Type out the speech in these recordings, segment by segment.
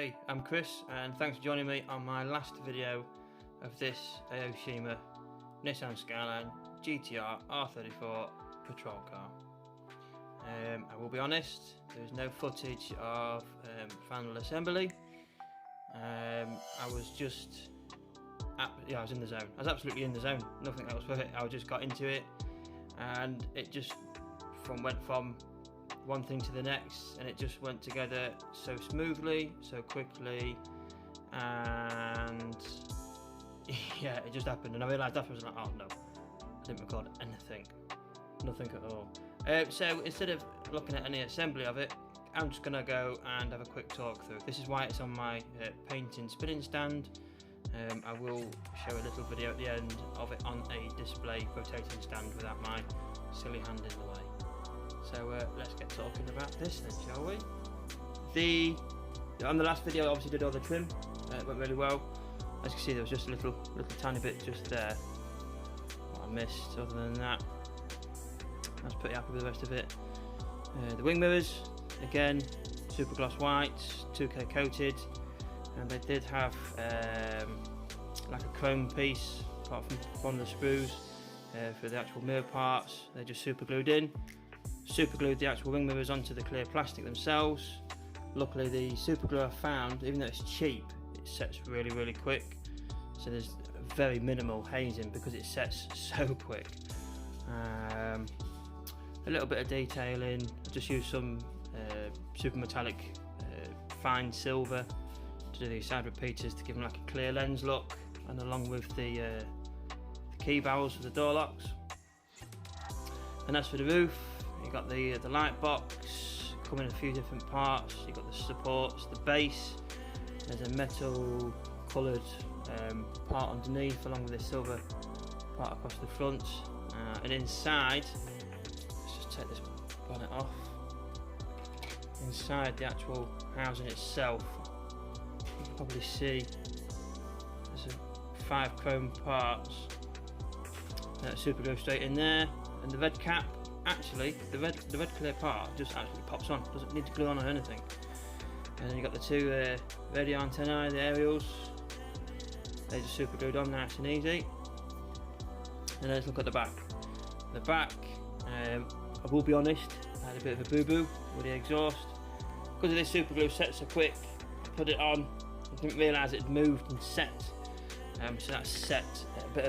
Hey, I'm Chris and thanks for joining me on my last video of this Aoshima Nissan Skyline GTR R34 patrol car. I will be honest, there's no footage of final assembly. I was just, I was in the zone. I was absolutely in the zone, nothing else with it. I just got into it and it just went from one thing to the next, and it just went together so smoothly, so quickly, and yeah, it just happened. And I realised afterwards, like, oh no, I didn't record anything, nothing at all. So instead of looking at any assembly of it, I'm just gonna go and have a quick talk through. This is why it's on my painting spinning stand. I will show a little video at the end of it on a display rotating stand without my silly hand in the way. So let's get talking about this then, shall we? On the last video I obviously did all the trim, it went really well. As you can see, there was just a little tiny bit just there. What I missed, other than that, I was pretty happy with the rest of it. The wing mirrors, again, super gloss white, 2K coated, and they did have like a chrome piece, apart from one of the screws, for the actual mirror parts. They're just super glued in. Super glued the actual wing mirrors onto the clear plastic themselves. Luckily the super glue I found, even though it's cheap, it sets really quick, so there's very minimal hazing because it sets so quick. A little bit of detailing, I just used some super metallic fine silver to do these side repeaters to give them like a clear lens look, and along with the key barrels for the door locks. And as for the roof, you got the light box coming in a few different parts. You got the supports, the base. There's a metal coloured part underneath, along with this silver part across the front. And inside, let's just take this bonnet off. Inside the actual housing itself, you can probably see there's 5 chrome parts. Super glue straight in there, and the red cap. Actually, the red clear part just actually pops on, doesn't need to glue on or anything. And then you've got the 2 radio antennae, the aerials. They're just super glued on, nice and easy. And let's look at the back. The back, I will be honest, I had a bit of a boo-boo with the exhaust. Because of this super glue set so quick, I put it on, I didn't realise it had moved and set. So that's set at a bit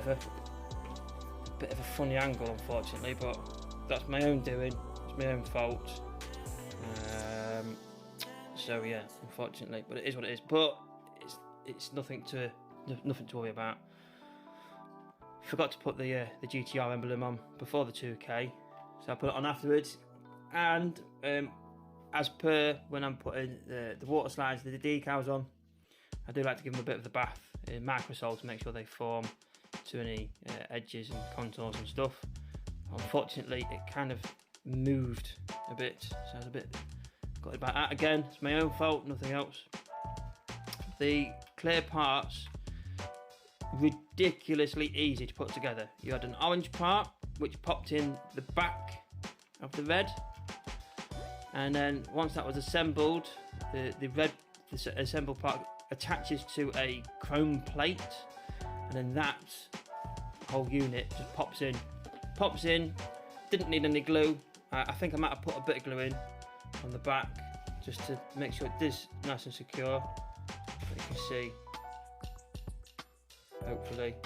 of a funny angle, unfortunately, but that's my own doing, it's my own fault. So yeah, unfortunately, but it is what it is. But it's nothing to worry about. Forgot to put the GTR emblem on before the 2K, so I put it on afterwards. And as per when I'm putting the water slides, the decals on, I do like to give them a bit of the bath in microsol to make sure they form to any edges and contours and stuff. Unfortunately, it kind of moved a bit, so I was a bit gutted about that. Again, it's my own fault, nothing else. The clear parts, ridiculously easy to put together. You had an orange part which popped in the back of the red, and then once that was assembled, the assembled part attaches to a chrome plate, and then that whole unit just pops in. Didn't need any glue. I think I might have put a bit of glue in on the back just to make sure it is nice and secure. But you can see, hopefully,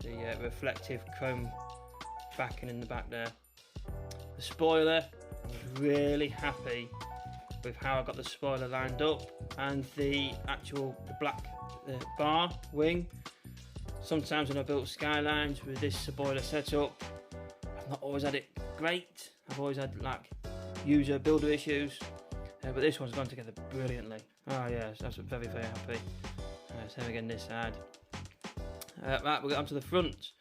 the reflective chrome backing in the back there. The spoiler, I was really happy with how I got the spoiler lined up, and the actual black bar wing. Sometimes when I built Skylines with this spoiler setup, I've not always had it great. I've always had like user builder issues, but this one's gone together brilliantly. Oh yeah, I was very happy. Same again this side. Right, we'll get onto the front.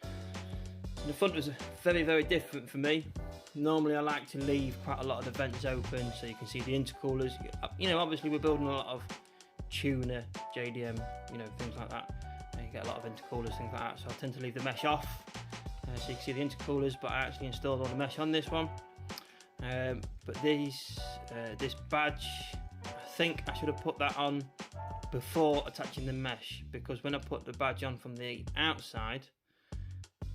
The front was very different for me. Normally I like to leave quite a lot of the vents open so you can see the intercoolers. You know, obviously we're building a lot of tuner, JDM, you know, things like that. You get a lot of intercoolers, things like that, so I tend to leave the mesh off. So you can see the intercoolers, but I actually installed all the mesh on this one. But this badge, I think I should have put that on before attaching the mesh, because when I put the badge on from the outside,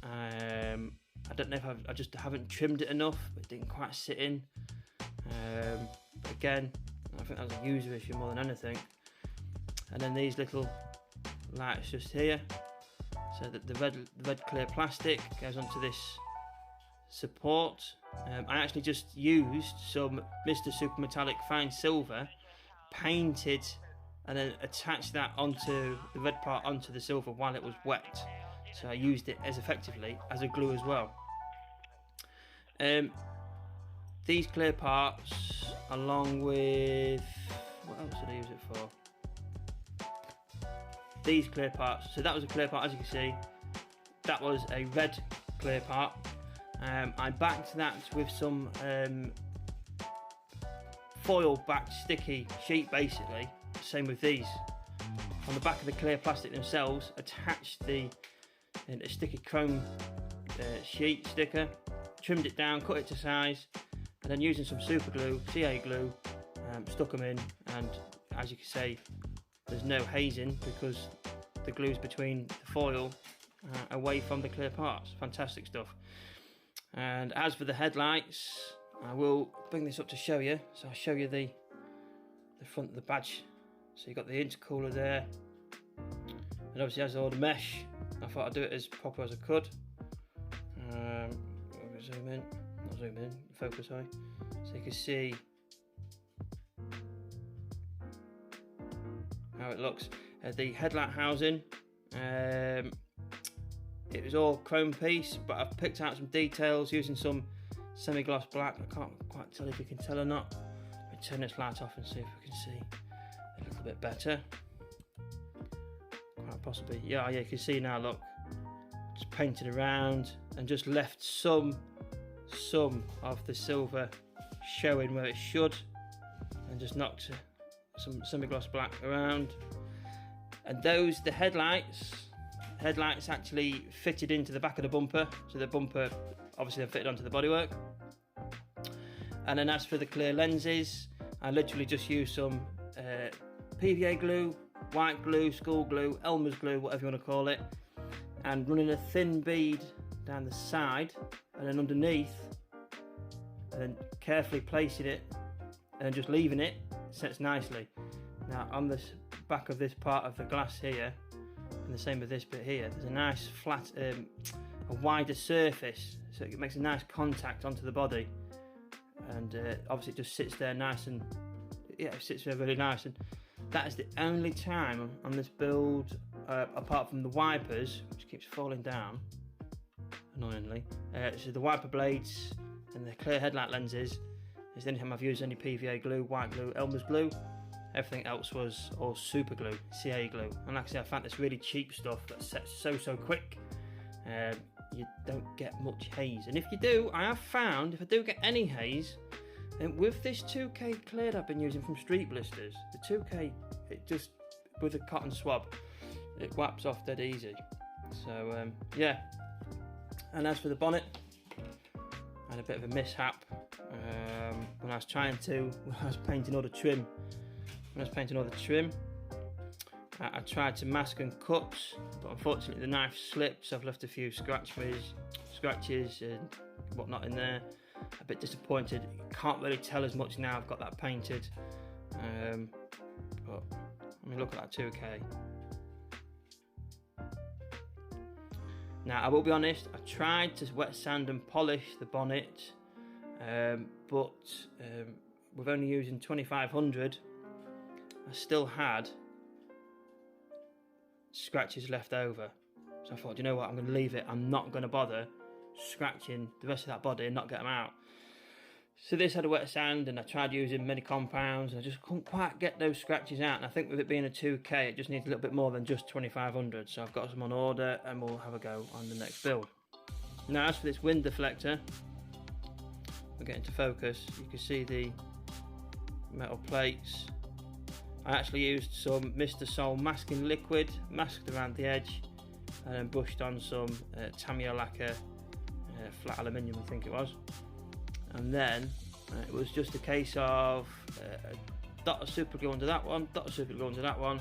I don't know if I just haven't trimmed it enough. It didn't quite sit in. But again, I think that was a user issue more than anything. And then these little lights just here, so that the red clear plastic goes onto this support. I actually just used some Mr. Super Metallic Fine Silver, painted, and then attached that onto the red part onto the silver while it was wet. So I used it as effectively as a glue as well. These clear parts, along with, what else did I use it for? These clear parts, so that was a clear part, as you can see. That was a red clear part. I backed that with some foil backed sticky sheet, basically. Same with these. On the back of the clear plastic themselves, attached the sticky chrome sheet sticker, trimmed it down, cut it to size, and then using some super glue, CA glue, stuck them in. And as you can see, there's no hazing because the glue's between the foil away from the clear parts. Fantastic stuff. And as for the headlights, I will bring this up to show you. So I'll show you the front of the badge. So you've got the intercooler there, and obviously has all the mesh. I thought I'd do it as proper as I could. Zoom in, not zoom in, focus eye, so you can see how it looks. The headlight housing, it was all chrome piece, but I've picked out some details using some semi-gloss black. I can't quite tell if you can tell or not. Let me turn this light off and see if we can see a little bit better. Quite possibly, yeah, you can see now, look. Just painted around and just left some of the silver showing where it should, and just knocked some semi-gloss black around. And those, the headlights actually fitted into the back of the bumper, so the bumper obviously then fitted onto the bodywork. And then as for the clear lenses, I literally just used some PVA glue, white glue, school glue, Elmer's glue, whatever you want to call it, and running a thin bead down the side and then underneath, and then carefully placing it and just leaving it, sets nicely. Now on this back of this part of the glass here, and the same with this bit here, there's a nice flat, a wider surface, so it makes a nice contact onto the body, and obviously it just sits there nice, and yeah, it sits there really nice. And that is the only time on this build, apart from the wipers, which keeps falling down annoyingly, so the wiper blades and the clear headlight lenses is the only time I've used any PVA glue, white glue, Elmer's glue. Everything else was all super glue, CA glue. And like I said, I found this really cheap stuff that sets so quick. You don't get much haze, and if you do, I have found if I do get any haze, then with this 2K clear that I've been using from Street Blisters, the 2K, it just, with a cotton swab, it wipes off dead easy. So yeah. And as for the bonnet, I had a bit of a mishap when I was painting all the trim. I tried to mask and cut, but unfortunately the knife slipped, so I've left a few scratches and whatnot in there. A bit disappointed. You can't really tell as much now I've got that painted, but I mean, look at that 2K. Now I will be honest, I tried to wet sand and polish the bonnet, but with only using 2500, I still had scratches left over. So I thought, you know what, I'm going to leave it. I'm not going to bother scratching the rest of that body and not get them out. So this had a wet sand, and I tried using many compounds, and I just couldn't quite get those scratches out. And I think with it being a 2K, it just needs a little bit more than just 2500. So I've got some on order, and we'll have a go on the next build. Now as for this wind deflector, we'll get into focus. You can see the metal plates. I actually used some Mr. Sol masking liquid, masked around the edge, and then brushed on some Tamiya lacquer, flat aluminium I think it was. And then it was just a case of dot of super glue under that one, dot of super glue under that one,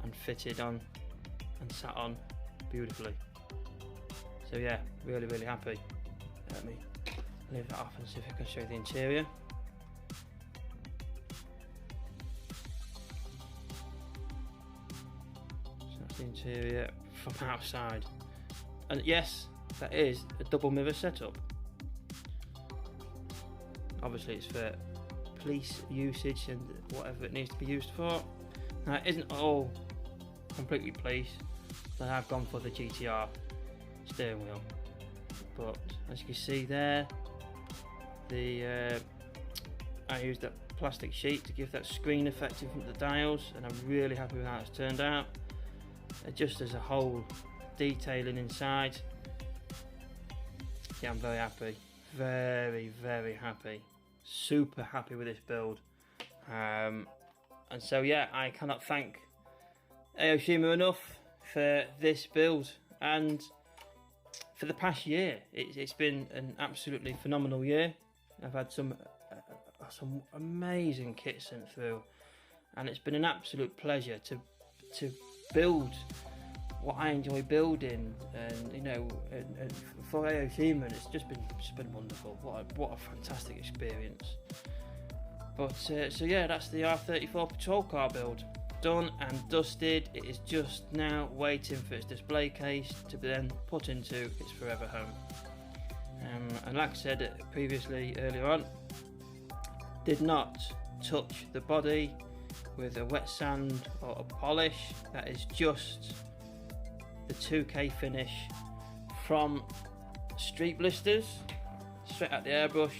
and fitted on and sat on beautifully. So yeah, really, really happy. Let me leave that off and see if I can show you the interior. So that's the interior from outside. And yes, that is a double mirror setup. Obviously it's for police usage and whatever it needs to be used for. Now it isn't all completely police. I have gone for the GTR steering wheel, but as you can see there, I used that plastic sheet to give that screen effect in front of the dials, and I'm really happy with how it's turned out. Just as a whole detailing inside, yeah, I'm very happy, very, very happy, super happy with this build. And so yeah, I cannot thank Aoshima enough for this build, and for the past year it's been an absolutely phenomenal year. I've had some amazing kits sent through, and it's been an absolute pleasure to build what I enjoy building, and you know, and for Aoshima, and it's just been wonderful. What a fantastic experience. But so yeah, that's the R34 patrol car build, done and dusted. It is just now waiting for its display case to be then put into its forever home. And like I said previously earlier on, did not touch the body with a wet sand or a polish. That is just the 2K finish from street blisters, straight out the airbrush.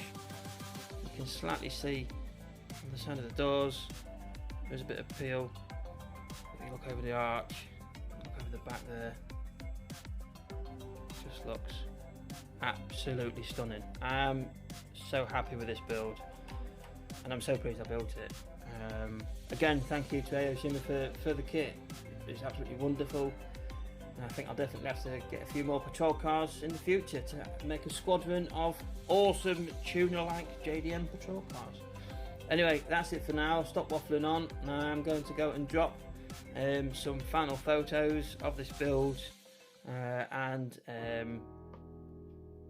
You can slightly see on the side of the doors there's a bit of peel. If you look over the arch, look over the back there, just looks absolutely stunning. I'm so happy with this build, and I'm so pleased I built it. Again, thank you to Aoshima for the kit. It's absolutely wonderful, and I think I'll definitely have to get a few more patrol cars in the future to make a squadron of awesome tuner-like JDM patrol cars. Anyway, that's it for now. Stop waffling on. Now I'm going to go and drop some final photos of this build and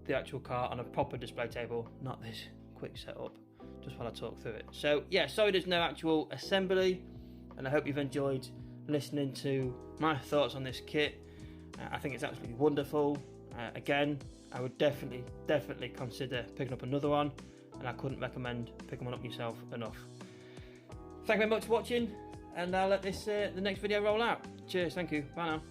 the actual car on a proper display table, not this quick setup, just while I talk through it. So yeah, sorry there's no actual assembly, and I hope you've enjoyed listening to my thoughts on this kit. I think it's absolutely wonderful. Again, I would definitely consider picking up another one, and I couldn't recommend picking one up yourself enough. Thank you very much for watching, and I'll let the next video roll out. Cheers, thank you, bye now.